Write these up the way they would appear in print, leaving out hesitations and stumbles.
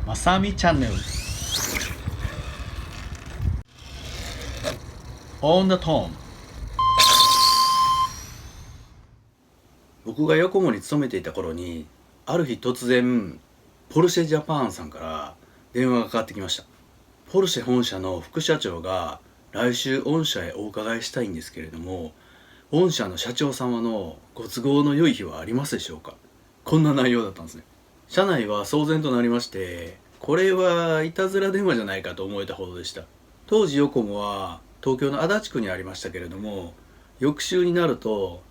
まさみチャンネル On the Tone。 僕が横浜に勤めていた頃に、ある日突然ポルシェジャパンさんから電話がかかってきました。ポルシェ本社の副社長が来週御社へお伺いしたいんですけれども、御社の社長様のご都合の良い日はありますでしょうか。こんな内容だったんですね。社内は騒然となりまして、これはいたずら電話じゃないかと思えたほどでした。当時ヨコモは東京の足立区にありましたけれども、翌週になると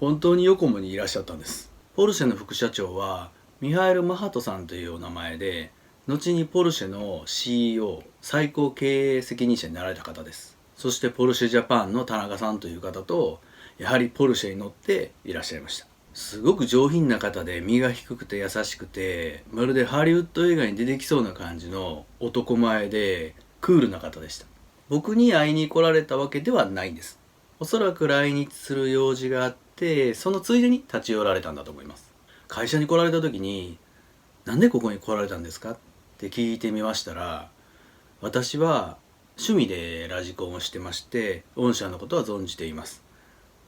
本当にヨコモにいらっしゃったんです。ポルシェの副社長はミハエル・マハトさんというお名前で、後にポルシェの CEO 最高経営責任者になられた方です。そしてポルシェジャパンの田中さんという方と、やはりポルシェに乗っていらっしゃいました。すごく上品な方で、身が低くて優しくて、まるでハリウッド映画に出てきそうな感じの男前でクールな方でした。僕に会いに来られたわけではないんです。おそらく来日する用事があって、そのついでに立ち寄られたんだと思います。会社に来られた時に、なんでここに来られたんですかって聞いてみましたら、私は趣味でラジコンをしてまして、御社のことは存じています。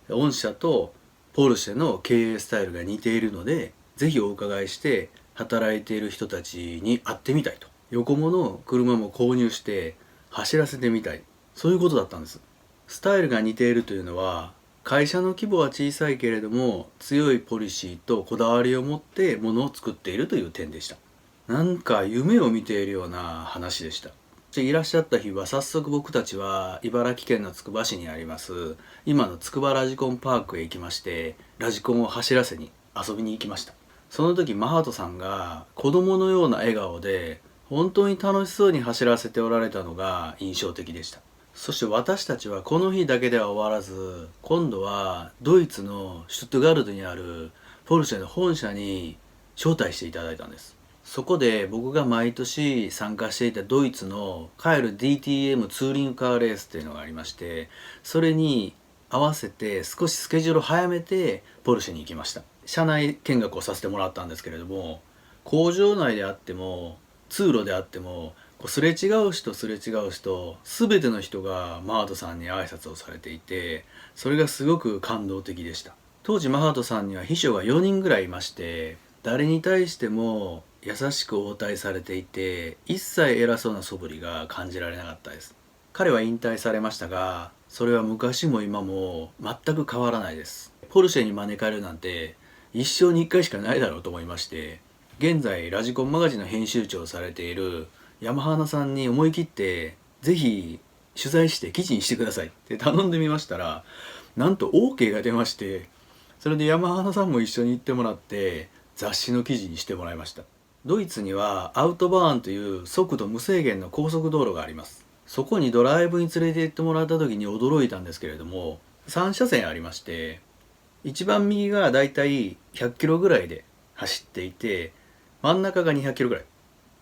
御社とポルシェの経営スタイルが似ているので、ぜひお伺いして働いている人たちに会ってみたいと。横もの車も購入して走らせてみたい。そういうことだったんです。スタイルが似ているというのは、会社の規模は小さいけれども強いポリシーとこだわりを持ってものを作っているという点でした。なんか夢を見ているような話でした。いらっしゃった日は早速僕たちは茨城県のつくば市にあります今のつくばラジコンパークへ行きまして、ラジコンを走らせに遊びに行きました。その時マハトさんが子供のような笑顔で本当に楽しそうに走らせておられたのが印象的でした。そして私たちはこの日だけでは終わらず、今度はドイツのシュトゥガルトにあるポルシェの本社に招待していただいたんです。そこで僕が毎年参加していたドイツの帰る DTM ツーリングカーレースっていうのがありまして、それに合わせて少しスケジュールを早めてポルシェに行きました。社内見学をさせてもらったんですけれども、工場内であっても通路であっても、すれ違う人全ての人がマートさんに挨拶をされていて、それがすごく感動的でした。当時マハトさんには秘書が4人ぐらいいまして、誰に対しても優しく応対されていて、一切偉そうな素振りが感じられなかったです。彼は引退されましたが、それは昔も今も全く変わらないです。ポルシェに招かれるなんて一生に一回しかないだろうと思いまして、現在ラジコンマガジンの編集長をされている山花さんに思い切ってぜひ取材して記事にしてくださいって頼んでみましたら、なんと OK が出まして、それで山花さんも一緒に行ってもらって雑誌の記事にしてもらいました。ドイツにはアウトバーンという速度無制限の高速道路があります。そこにドライブに連れて行ってもらった時に驚いたんですけれども、3車線ありまして、一番右がだいたい100キロぐらいで走っていて、真ん中が200キロぐらい。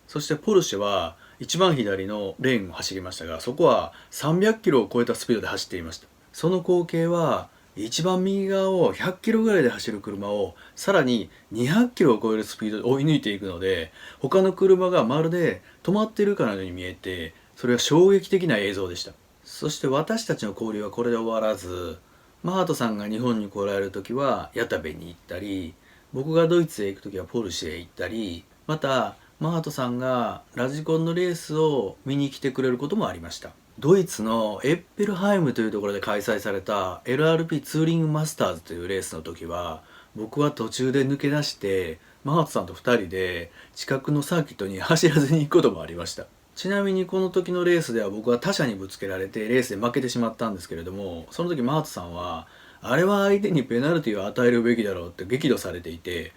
そしてポルシェは一番左のレーンを走りましたが、そこは300キロを超えたスピードで走っていました。その光景は、一番右側を100キロぐらいで走る車をさらに200キロを超えるスピードで追い抜いていくので、他の車がまるで止まっているかのように見えて、それは衝撃的な映像でした。そして私たちの交流はこれで終わらず、マハトさんが日本に来られる時は矢田部に行ったり、僕がドイツへ行く時はポルシェへ行ったり、またマハトさんがラジコンのレースを見に来てくれることもありました。ドイツのエッペルハイムというところで開催された LRP ツーリングマスターズというレースの時は、僕は途中で抜け出してマハトさんと2人で近くのサーキットに走らずに行くこともありました。ちなみにこの時のレースでは僕は他者にぶつけられてレースで負けてしまったんですけれども、その時マートさんはあれは相手にペナルティを与えるべきだろうって激怒されていて、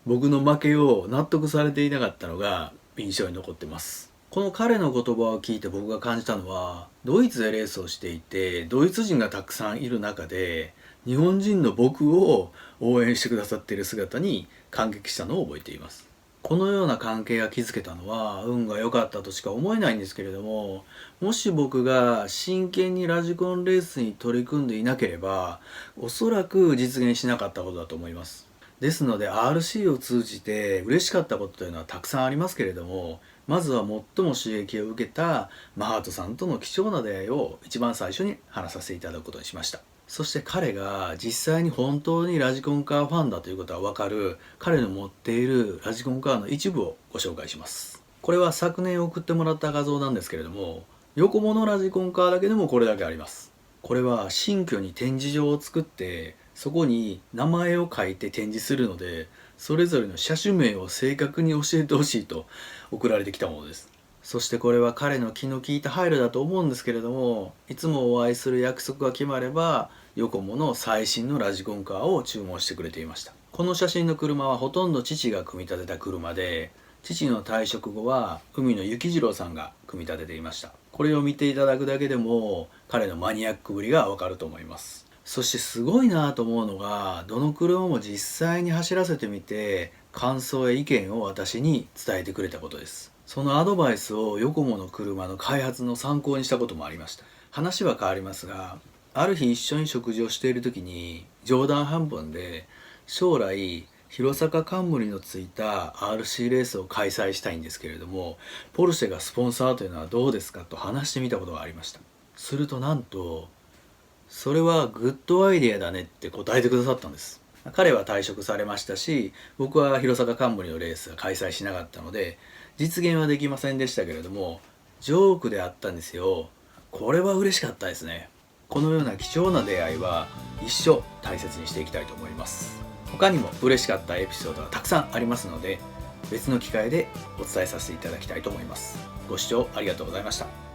僕の負けを納得されていなかったのが印象に残ってます。この彼の言葉を聞いて僕が感じたのは、ドイツでレースをしていてドイツ人がたくさんいる中で日本人の僕を応援してくださっている姿に感激したのを覚えています。このような関係が築けたのは運が良かったとしか思えないんですけれども、もし僕が真剣にラジコンレースに取り組んでいなければ、おそらく実現しなかったことだと思います。ですので RC を通じて嬉しかったことというのはたくさんありますけれども、まずは最も刺激を受けたマハートさんとの貴重な出会いを一番最初に話させていただくことにしました。そして彼が実際に本当にラジコンカーファンだということは分かる彼の持っているラジコンカーの一部をご紹介します。これは昨年送ってもらった画像なんですけれども、横物ラジコンカーだけでもこれだけあります。これは新居に展示場を作ってそこに名前を書いて展示するので、それぞれの車種名を正確に教えてほしいと送られてきたものです。そしてこれは彼の気の利いた配慮だと思うんですけれども、いつもお会いする約束が決まればヨコモの最新のラジコンカーを注文してくれていました。この写真の車はほとんど父が組み立てた車で、父の退職後は海野幸次郎さんが組み立てていました。これを見ていただくだけでも彼のマニアックぶりがわかると思います。そしてすごいなと思うのが、どの車も実際に走らせてみて感想や意見を私に伝えてくれたことです。そのアドバイスをヨコモの車の開発の参考にしたこともありました。話は変わりますが、ある日一緒に食事をしている時に冗談半分で、将来弘坂冠のついた RC レースを開催したいんですけれども、ポルシェがスポンサーというのはどうですかと話してみたことがありました。するとなんと、それはグッドアイデアだねって答えてくださったんです。彼は退職されましたし、僕は弘坂冠のレースは開催しなかったので実現はできませんでしたけれども、ジョークであったんですよ。これは嬉しかったですね。このような貴重な出会いは一生大切にしていきたいと思います。他にも嬉しかったエピソードはたくさんありますので、別の機会でお伝えさせていただきたいと思います。ご視聴ありがとうございました。